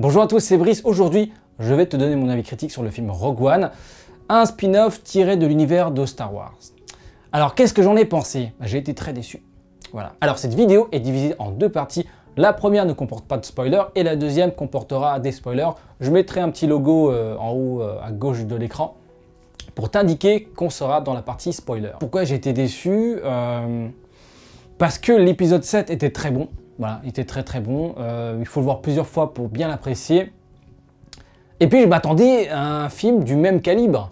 Bonjour à tous, c'est Brice. Aujourd'hui, je vais te donner mon avis critique sur le film Rogue One, un spin-off tiré de l'univers de Star Wars. Alors, qu'est-ce que j'en ai pensé? J'ai été très déçu. Voilà. Alors, cette vidéo est divisée en deux parties. La première ne comporte pas de spoilers et la deuxième comportera des spoilers. Je mettrai un petit logo en haut à gauche de l'écran pour t'indiquer qu'on sera dans la partie spoiler. Pourquoi j'ai été déçu? Parce que l'épisode 7 était très bon. Voilà, il était très bon. Il faut le voir plusieurs fois pour bien l'apprécier. Et puis je m'attendais à un film du même calibre.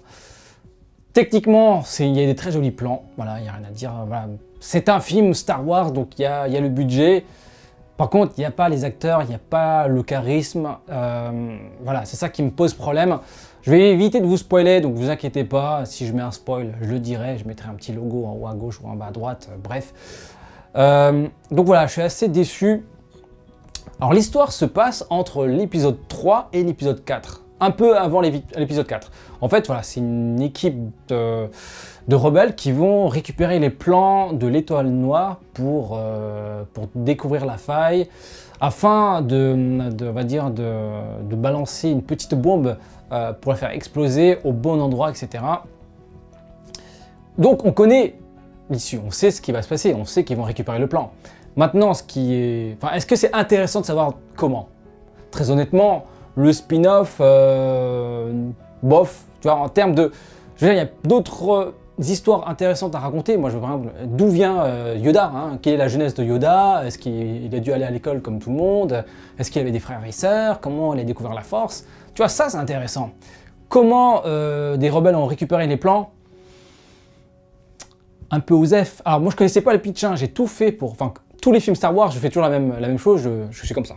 Techniquement, il y a des très jolis plans. Voilà, il n'y a rien à dire. Voilà. C'est un film Star Wars, donc il y a le budget. Par contre, il n'y a pas les acteurs, il n'y a pas le charisme. Voilà, c'est ça qui me pose problème. Je vais éviter de vous spoiler, donc vous inquiétez pas. Si je mets un spoil, je le dirai. Je mettrai un petit logo en haut à gauche ou en bas à droite. Bref. Donc voilà, je suis assez déçu. Alors l'histoire se passe entre l'épisode 3 et l'épisode 4. Un peu avant l'épisode 4. En fait, voilà, c'est une équipe de rebelles qui vont récupérer les plans de l'étoile noire pour découvrir la faille, afin on va dire de balancer une petite bombe pour la faire exploser au bon endroit, etc. Donc on connaît l'issue, on sait ce qui va se passer, on sait qu'ils vont récupérer le plan. Maintenant, est-ce que c'est intéressant de savoir comment? Très honnêtement, le spin-off, bof, tu vois, en termes de... Je veux dire, il y a d'autres histoires intéressantes à raconter. Moi, je veux par exemple, d'où vient Yoda, hein? Quelle est la jeunesse de Yoda? Est-ce qu'il a dû aller à l'école comme tout le monde? Est-ce qu'il avait des frères et sœurs? Comment il a découvert la Force? Tu vois, ça, c'est intéressant. Comment des rebelles ont récupéré les plans? Un peu osef. Alors, moi, je connaissais pas le pitch, hein. J'ai tout fait pour... Enfin, tous les films Star Wars, je fais toujours la même chose, je suis comme ça.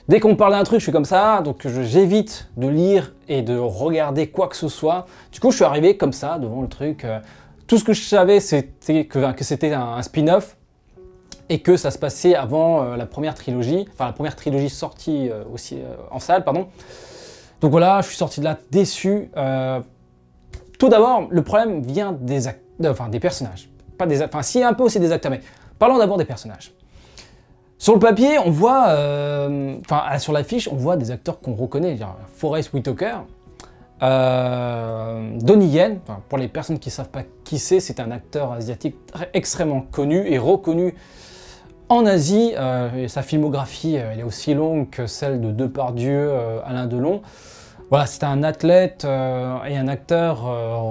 Dès qu'on me parle d'un truc, je suis comme ça, donc j'évite de lire et de regarder quoi que ce soit. Du coup, je suis arrivé comme ça, devant le truc. Tout ce que je savais, c'était que c'était un spin-off et que ça se passait avant la première trilogie, enfin la première trilogie sortie aussi en salle, pardon. Donc voilà, je suis sorti de là déçu. Tout d'abord, le problème vient des personnages. Enfin, si, un peu aussi des acteurs, mais parlons d'abord des personnages. Sur le papier, on voit, sur l'affiche, on voit des acteurs qu'on reconnaît. Forest Whitaker, Donnie Yen, pour les personnes qui ne savent pas qui c'est un acteur asiatique extrêmement connu et reconnu en Asie. Sa filmographie elle est aussi longue que celle de Depardieu, Alain Delon. Voilà, c'est un athlète et un acteur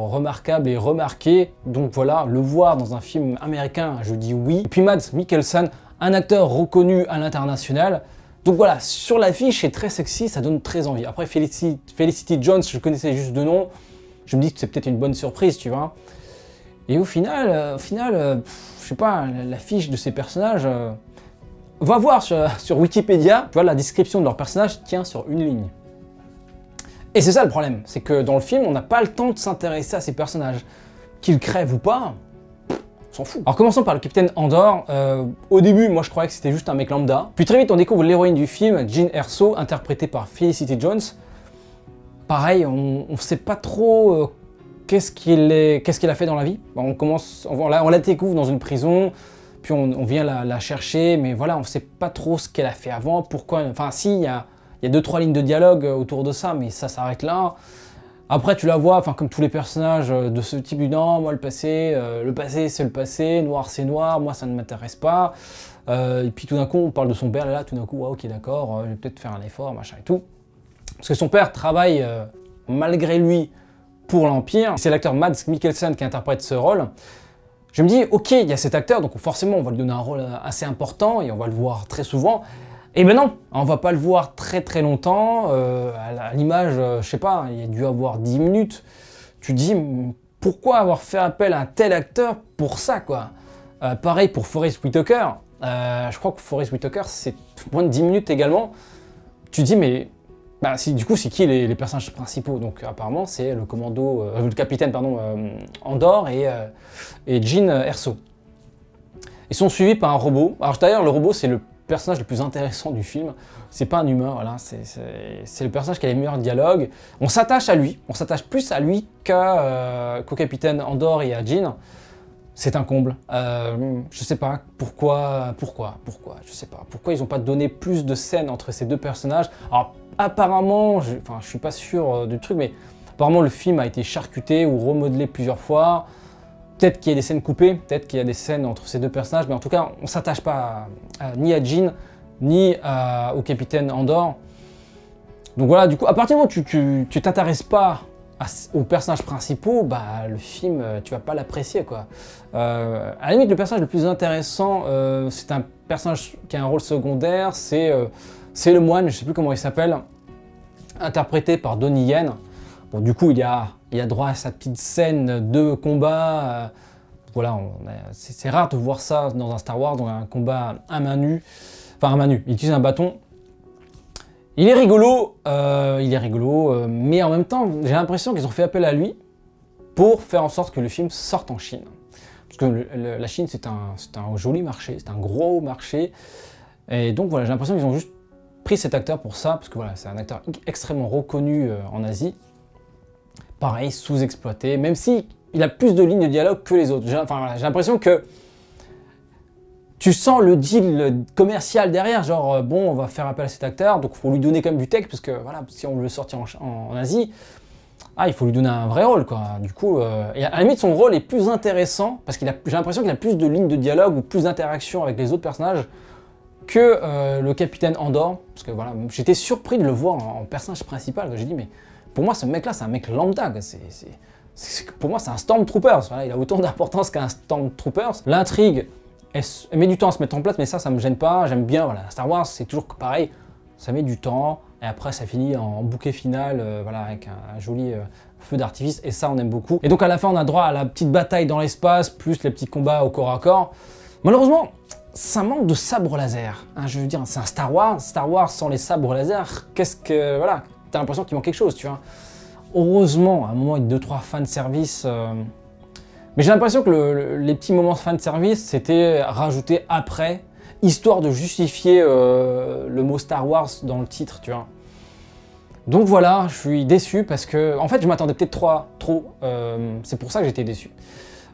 remarquable et remarqué. Donc voilà, le voir dans un film américain, je dis oui. Et puis Mads Mikkelsen, un acteur reconnu à l'international. Donc voilà, sur l'affiche, c'est très sexy, ça donne très envie. Après, Felicity Jones, je connaissais juste de nom. Je me dis que c'est peut-être une bonne surprise, tu vois. Et au final, je sais pas, l'affiche de ces personnages... va voir sur Wikipédia, tu vois, la description de leur personnage tient sur une ligne. Et c'est ça le problème, c'est que dans le film, on n'a pas le temps de s'intéresser à ces personnages. Qu'ils crèvent ou pas, on s'en fout. Alors commençons par le capitaine Andor. Au début, moi je croyais que c'était juste un mec lambda. Puis très vite, on découvre l'héroïne du film, Jyn Erso, interprétée par Felicity Jones. Pareil, on ne sait pas trop qu'est-ce qu'il a fait dans la vie. On la découvre dans une prison, puis on vient la chercher, mais voilà, on ne sait pas trop ce qu'elle a fait avant, pourquoi... Enfin si, il y a 2-3 lignes de dialogue autour de ça, mais ça s'arrête là. Après, tu la vois, comme tous les personnages de ce type, non, moi le passé c'est le passé, noir c'est noir, moi ça ne m'intéresse pas. Et puis tout d'un coup, on parle de son père, et là, tout d'un coup, ah, ok, d'accord, je vais peut-être faire un effort, machin et tout. Parce que son père travaille malgré lui pour l'Empire. C'est l'acteur Mads Mikkelsen qui interprète ce rôle. Je me dis, ok, il y a cet acteur, donc forcément, on va lui donner un rôle assez important et on va le voir très souvent. Et ben non, on va pas le voir très longtemps, à l'image, je sais pas, il a dû avoir 10 minutes. Tu te dis, pourquoi avoir fait appel à un tel acteur pour ça, quoi? Pareil pour Forest Whitaker, je crois que Forest Whitaker, c'est moins de 10 minutes également. Tu te dis, mais du coup, c'est qui les personnages principaux? Donc apparemment, c'est le capitaine, pardon, Andor et Jyn Erso. Ils sont suivis par un robot. Alors d'ailleurs, le robot, c'est le personnage le plus intéressant du film. C'est pas un humain, voilà, c'est le personnage qui a les meilleurs dialogues. On s'attache à lui, on s'attache plus à lui qu'au capitaine Andor et à Jyn. c'est un comble. Je sais pas pourquoi, je sais pas. Pourquoi ils n'ont pas donné plus de scènes entre ces deux personnages. Alors apparemment, je suis pas sûr du truc, mais apparemment le film a été charcuté ou remodelé plusieurs fois. Peut-être qu'il y a des scènes coupées, peut-être qu'il y a des scènes entre ces deux personnages, mais en tout cas, on s'attache pas ni à Jean, ni au capitaine Andor. Donc voilà, du coup, à partir du moment où tu t'intéresses pas aux personnages principaux, bah le film, tu vas pas l'apprécier, quoi. À la limite, le personnage le plus intéressant, c'est un personnage qui a un rôle secondaire, c'est le moine, je sais plus comment il s'appelle, interprété par Donnie Yen. Bon, du coup, il a droit à sa petite scène de combat. Voilà, c'est rare de voir ça dans un Star Wars, dans un combat à main nue. Enfin, à main nue, il utilise un bâton. Il est rigolo, mais en même temps, j'ai l'impression qu'ils ont fait appel à lui pour faire en sorte que le film sorte en Chine. Parce que la Chine, c'est un joli marché, c'est un gros marché. Et donc voilà, j'ai l'impression qu'ils ont juste pris cet acteur pour ça, parce que voilà, c'est un acteur extrêmement reconnu en Asie. Pareil, sous-exploité, même si il a plus de lignes de dialogue que les autres. J'ai l'impression que tu sens le deal commercial derrière, genre bon, on va faire appel à cet acteur, donc il faut lui donner quand même du texte, parce que voilà, si on veut le sortir en Asie, il faut lui donner un vrai rôle, quoi. Du coup, et à la limite, son rôle est plus intéressant, parce j'ai l'impression qu'il a plus de lignes de dialogue ou plus d'interactions avec les autres personnages que le capitaine Andor, parce que voilà, j'étais surpris de le voir en personnage principal. J'ai dit, mais pour moi, ce mec-là, c'est un mec lambda. Pour moi, c'est un Stormtrooper. Voilà, il a autant d'importance qu'un Stormtrooper. L'intrigue, elle met du temps à se mettre en place, mais ça me gêne pas. J'aime bien. Voilà, Star Wars, c'est toujours pareil. Ça met du temps, et après, ça finit en bouquet final, voilà, avec un joli feu d'artifice, et ça, on aime beaucoup. Et donc, à la fin, on a droit à la petite bataille dans l'espace, plus les petits combats au corps à corps. Malheureusement, ça manque de sabre laser. Hein, je veux dire, c'est un Star Wars sans les sabres laser, voilà, t'as l'impression qu'il manque quelque chose, tu vois. Heureusement, à un moment, il y a 2-3 fanservice. Mais j'ai l'impression que les petits moments de fanservice, c'était rajouté après, histoire de justifier le mot Star Wars dans le titre, tu vois. Donc voilà, je suis déçu parce que, en fait, je m'attendais peut-être trop. C'est pour ça que j'étais déçu.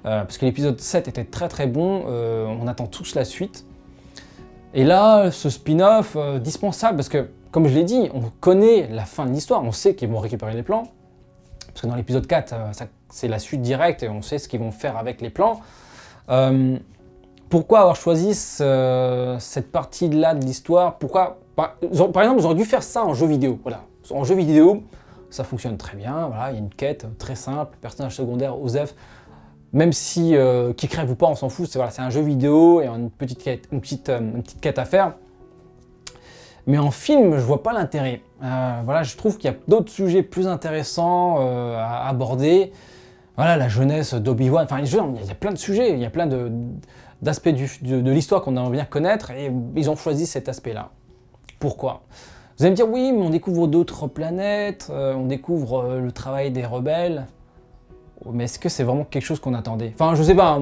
Parce que l'épisode 7 était très très bon, on attend tous la suite. Et là, ce spin-off, dispensable, parce que, comme je l'ai dit, on connaît la fin de l'histoire, on sait qu'ils vont récupérer les plans. Parce que dans l'épisode 4, c'est la suite directe et on sait ce qu'ils vont faire avec les plans. Pourquoi avoir choisi cette partie-là de l'histoire? Pourquoi, par exemple, ils auraient dû faire ça en jeu vidéo. Voilà. En jeu vidéo, ça fonctionne très bien. Voilà, il y a une quête très simple, personnage secondaire, Osef. Même si qui crève ou pas, on s'en fout. C'est un jeu vidéo et une petite quête à faire. Mais en film, je vois pas l'intérêt. Voilà, je trouve qu'il y a d'autres sujets plus intéressants à aborder. Voilà, la jeunesse d'Obi-Wan. Enfin, il y a plein de sujets, il y a plein d'aspects de l'histoire qu'on aimerait bien connaître, et ils ont choisi cet aspect-là. Pourquoi? Vous allez me dire, oui, mais on découvre d'autres planètes, on découvre le travail des rebelles. Mais est-ce que c'est vraiment quelque chose qu'on attendait? Enfin, je sais pas,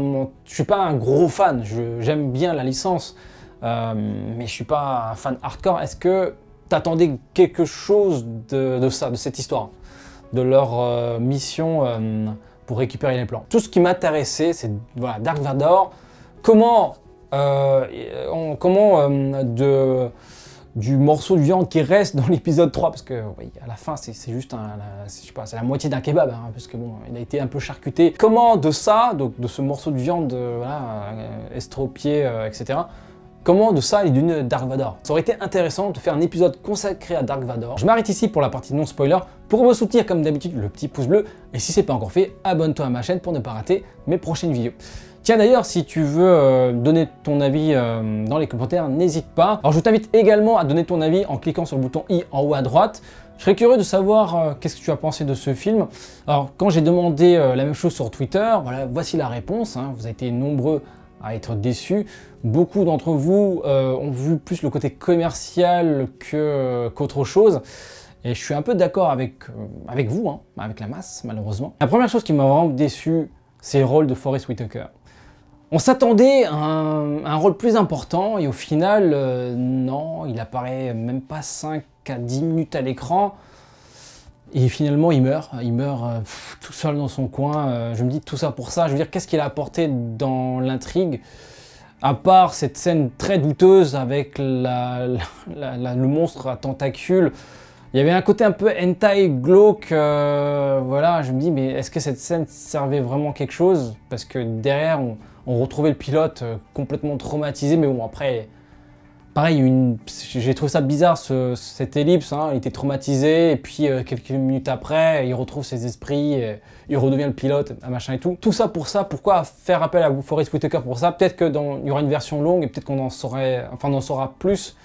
je suis pas un gros fan, j'aime bien la licence. Mais je suis pas un fan hardcore. Est-ce que tu attendais quelque chose de ça, de cette histoire, de leur mission pour récupérer les plans? Tout ce qui m'intéressait, c'est voilà, Dark Vador. Comment du morceau de viande qui reste dans l'épisode 3, parce que oui, à la fin c'est juste je sais pas, c'est la moitié d'un kebab, hein, parce que bon, il a été un peu charcuté. Comment de ça, donc de ce morceau de viande voilà, estropié, etc. Comment de ça il est devenu Dark Vador? Ça aurait été intéressant de faire un épisode consacré à Dark Vador. Je m'arrête ici pour la partie non spoiler. Pour me soutenir comme d'habitude, le petit pouce bleu. Et si c'est pas encore fait, abonne-toi à ma chaîne pour ne pas rater mes prochaines vidéos. Tiens d'ailleurs, si tu veux donner ton avis dans les commentaires, n'hésite pas. Alors je t'invite également à donner ton avis en cliquant sur le bouton i en haut à droite. Je serais curieux de savoir qu'est-ce que tu as pensé de ce film. Alors quand j'ai demandé la même chose sur Twitter, voilà, voici la réponse. Hein. Vous avez été nombreux à être déçus. Beaucoup d'entre vous ont vu plus le côté commercial qu'autre chose. Et je suis un peu d'accord avec vous, hein, avec la masse, malheureusement. La première chose qui m'a vraiment déçu, c'est le rôle de Forest Whitaker. On s'attendait à un rôle plus important, et au final, non, il apparaît même pas 5 à 10 minutes à l'écran. Et finalement, il meurt tout seul dans son coin. Je me dis tout ça pour ça. Je veux dire, qu'est-ce qu'il a apporté dans l'intrigue, à part cette scène très douteuse avec le monstre à tentacules. Il y avait un côté un peu hentai glauque. Voilà, je me dis, mais est-ce que cette scène servait vraiment quelque chose? Parce que derrière, on retrouvait le pilote complètement traumatisé. Mais bon, après... Pareil, j'ai trouvé ça bizarre, cette ellipse, hein. Il était traumatisé, et puis quelques minutes après, il retrouve ses esprits, il redevient le pilote, machin et tout. Tout ça, pourquoi faire appel à Forest Whitaker pour ça? Peut-être qu'il y aura une version longue, et peut-être qu'on en saura plus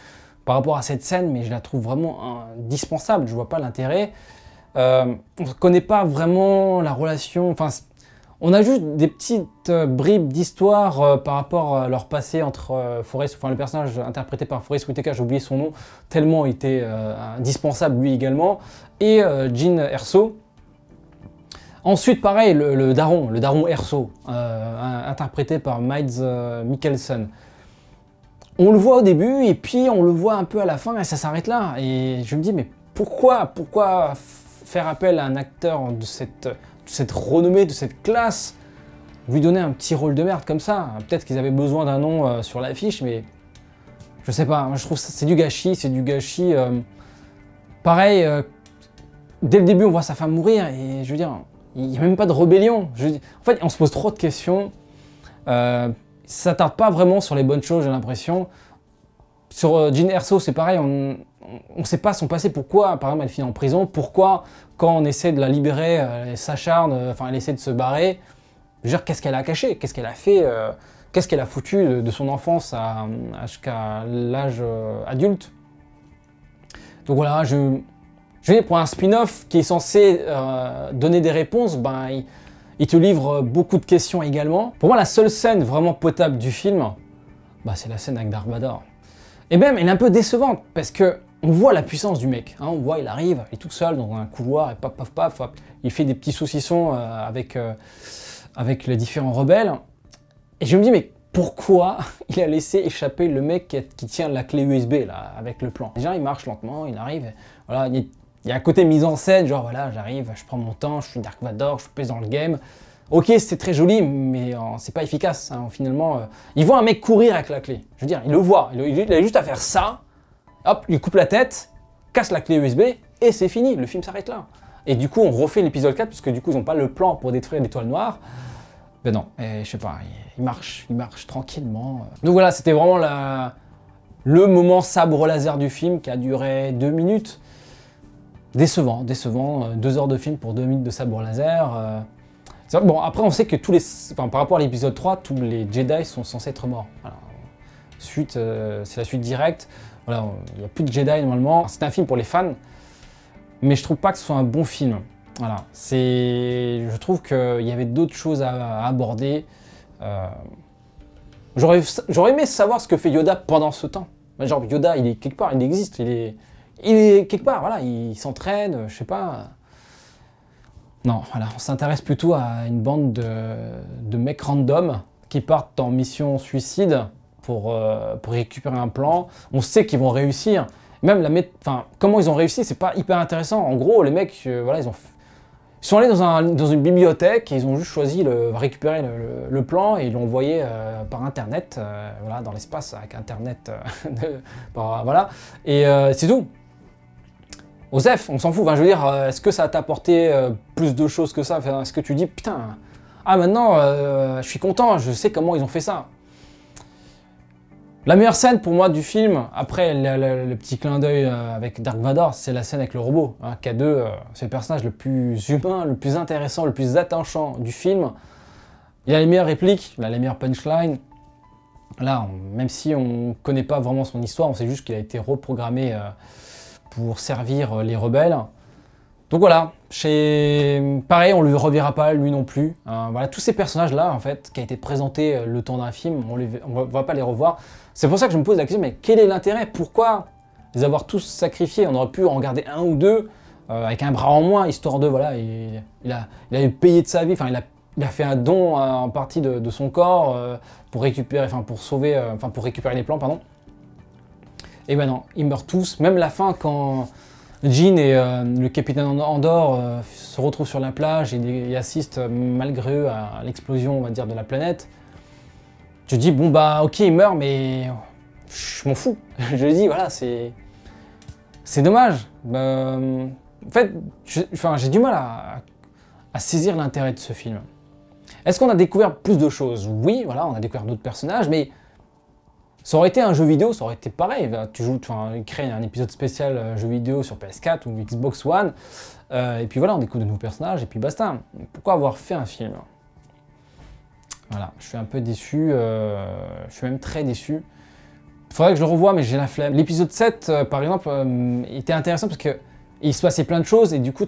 par rapport à cette scène, mais je la trouve vraiment indispensable, je vois pas l'intérêt. On ne connaît pas vraiment la relation, enfin... On a juste des petites bribes d'histoire par rapport à leur passé entre le personnage interprété par Forest Whitaker, j'ai oublié son nom, tellement il était indispensable lui également, et Jyn Erso. Ensuite, pareil, le daron Erso, interprété par Mads Mikkelsen. On le voit au début, et puis on le voit un peu à la fin, et ça s'arrête là. Et je me dis, mais pourquoi faire appel à un acteur de cette renommée, de cette classe, lui donner un petit rôle de merde comme ça? Peut-être qu'ils avaient besoin d'un nom sur l'affiche, mais je sais pas, je trouve que c'est du gâchis, Pareil, dès le début on voit sa femme mourir, et je veux dire, il n'y a même pas de rébellion. En fait, on se pose trop de questions, ça s'attarde pas vraiment sur les bonnes choses, j'ai l'impression. Sur Jyn Erso, c'est pareil, on ne sait pas son passé, pourquoi, par exemple, elle finit en prison, pourquoi, quand on essaie de la libérer, elle s'acharne, elle essaie de se barrer. Je veux dire, qu'est-ce qu'elle a caché? Qu'est-ce qu'elle a fait? Qu'est-ce qu'elle a foutu de son enfance jusqu'à l'âge adulte? Donc voilà, je veux dire, pour un spin-off qui est censé donner des réponses, il te livre beaucoup de questions également. Pour moi, la seule scène vraiment potable du film, c'est la scène avec Dark Vador. Et même, elle est un peu décevante, parce que on voit la puissance du mec. Hein, on voit, il arrive, il est tout seul dans un couloir, et paf, il fait des petits saucissons avec les différents rebelles. Et je me dis, mais pourquoi il a laissé échapper le mec qui tient la clé USB, là, avec le plan? Déjà, il marche lentement, il arrive, voilà, il y a un côté mise en scène, genre, voilà, j'arrive, je prends mon temps, je suis Dark Vador, je pèse dans le game. Ok, c'est très joli, mais c'est pas efficace. Hein, finalement, il voit un mec courir avec la clé. Je veux dire, il le voit. Il a juste à faire ça. Hop, il coupe la tête, casse la clé USB, et c'est fini. Le film s'arrête là. Et du coup, on refait l'épisode 4, parce que du coup, ils n'ont pas le plan pour détruire l'étoile noire. Ben non, je sais pas, il marche tranquillement. Donc voilà, c'était vraiment le moment sabre laser du film, qui a duré 2 minutes. Décevant. 2 heures de film pour 2 minutes de sabre laser. Bon, après, on sait que par rapport à l'épisode 3, tous les Jedi sont censés être morts. Voilà. C'est la suite directe. Voilà, il n'y a plus de Jedi normalement. C'est un film pour les fans, mais je trouve pas que ce soit un bon film. Voilà, je trouve qu'il y avait d'autres choses à aborder. J'aurais aimé savoir ce que fait Yoda pendant ce temps. Genre, Yoda, il est quelque part, il existe, il est quelque part, voilà, il s'entraîne, je sais pas. Non, voilà, on s'intéresse plutôt à une bande de mecs random qui partent en mission suicide pour récupérer un plan. On sait qu'ils vont réussir. Même comment ils ont réussi, c'est pas hyper intéressant. En gros, les mecs, voilà, ils sont allés dans une bibliothèque et ils ont juste choisi récupérer le plan et ils l'ont envoyé par internet, voilà, dans l'espace avec internet, voilà. Et c'est tout. Osef, on s'en fout, je veux dire, est-ce que ça t'a apporté plus de choses que ça? Est-ce que tu dis, putain, maintenant, je suis content, je sais comment ils ont fait ça. La meilleure scène pour moi du film, après le petit clin d'œil avec Dark Vador, c'est la scène avec le robot. Hein, K2, c'est le personnage le plus humain, le plus intéressant, le plus attachant du film. Il a les meilleures répliques, il a les meilleures punchlines. Là, même si on ne connaît pas vraiment son histoire, on sait juste qu'il a été reprogrammé pour servir les rebelles. Donc voilà, pareil, on ne lui reverra pas, lui non plus. Voilà, tous ces personnages-là, en fait, qui a été présentés le temps d'un film, on ne va pas les revoir. C'est pour ça que je me pose la question, mais quel est l'intérêt? Pourquoi les avoir tous sacrifiés? On aurait pu en garder un ou deux, avec un bras en moins, histoire de, voilà, il a payé de sa vie, il a fait un don en partie de son corps pour récupérer, pour récupérer les plans, pardon. Et ben non, ils meurent tous, même la fin quand Jean et le capitaine Andor se retrouvent sur la plage et assistent malgré eux à l'explosion, on va dire, de la planète. Je dis, bon bah ok, il meurt, mais je m'en fous. Je dis, voilà, c'est dommage. En fait, j'ai du mal à saisir l'intérêt de ce film. Est-ce qu'on a découvert plus de choses? Oui, voilà, on a découvert d'autres personnages, mais ça aurait été un jeu vidéo, ça aurait été pareil. Tu crées un épisode spécial jeu vidéo sur PS4 ou Xbox One, et puis voilà, on découvre de nouveaux personnages, et puis basta. Pourquoi avoir fait un film? Voilà, je suis un peu déçu, je suis même très déçu. Il faudrait que je le revoie, mais j'ai la flemme. L'épisode 7, par exemple, était intéressant parce qu'il se passait plein de choses, et du coup,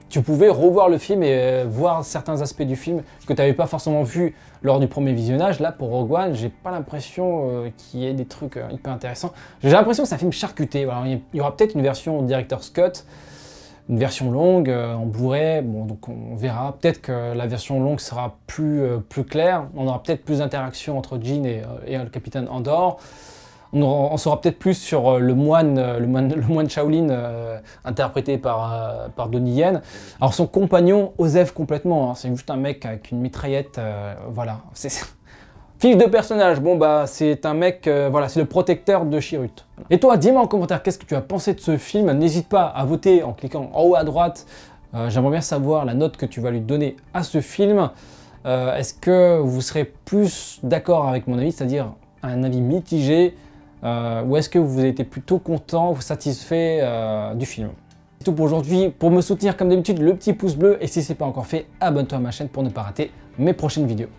tu pouvais revoir le film et voir certains aspects du film que tu n'avais pas forcément vu lors du premier visionnage. Là, pour Rogue One, j'ai pas l'impression qu'il y ait des trucs hyper intéressants. J'ai l'impression que c'est un film charcuté. Voilà, il y aura peut-être une version Director's Cut, une version longue en Blu-ray. Bon, donc on verra. Peut-être que la version longue sera plus claire. On aura peut-être plus d'interactions entre Jean et le capitaine Andor. On saura peut-être plus sur le moine Shaolin interprété par Donnie Yen. Alors son compagnon osève complètement, hein, c'est juste un mec avec une mitraillette, voilà. Fiche de personnage, bon bah c'est un mec, voilà, c'est le protecteur de Chirrut. Et toi, dis-moi en commentaire qu'est-ce que tu as pensé de ce film. N'hésite pas à voter en cliquant en haut à droite. J'aimerais bien savoir la note que tu vas lui donner à ce film. Est-ce que vous serez plus d'accord avec mon avis, c'est-à-dire un avis mitigé, ou est-ce que vous avez été plutôt content ou satisfait du film? C'est tout pour aujourd'hui. Pour me soutenir comme d'habitude, le petit pouce bleu, et si ce n'est pas encore fait, abonne-toi à ma chaîne pour ne pas rater mes prochaines vidéos.